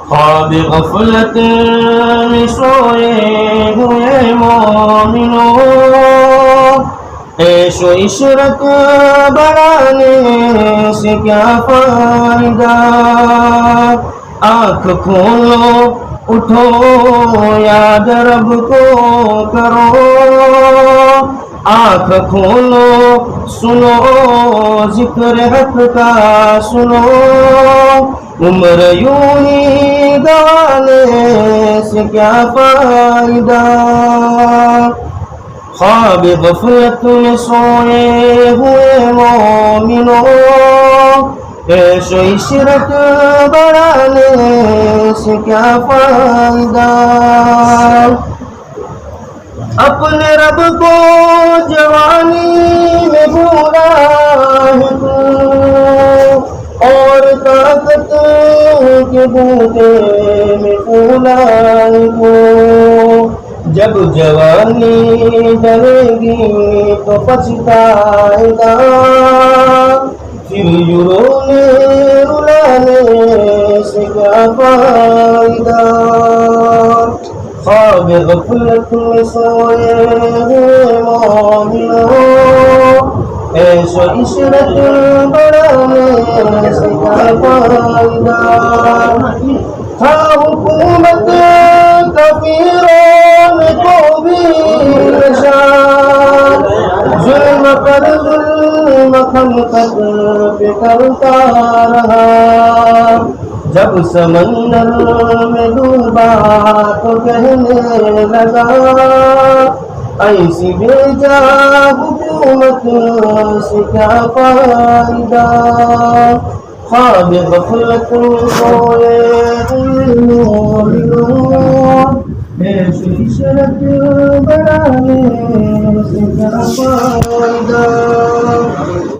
خواب غفلت میں سوئے ہوئے مومنوں، عیش و عشرت بڑھانے سے کیا فائدہ؟ آنکھ کھولو اٹھو یاد رب کو کرو، آنکھ کھولو سنو ذکر حق کا سنو، عمر یوں ہی گوانے سے کیا فائدہ؟ خواب غفلت میں سوئے ہوئے مومنوں، عیش و عشرت بڑھانے سے کیا فائدہ؟ اپنے رب کو جوانی میں بھولا ہے تو، اور طاقت کے بوتے میں پھولا ہے تو، جب جوانی ڈلے گی تو پچھتائے گا، پھر رونے رلانے سے کیا فائدہ؟ خواب غفلت میں سوئے ہوئے مومنوں، عیش و عشرت بڑھانے سے کیا فائدہ؟ تھا حکومت کفیروں کو بھی نشان، ظلم پر ظلم خلقت پہ کرتا رہا، جب سمندر میں ڈوبا تو کہنے لگا، ایسی بے جا حکومت سے کیا فائدہ؟ خواب غفلت میں سوئے مومنوں، عیش و عشرت بڑھانے سے کیا فائدہ؟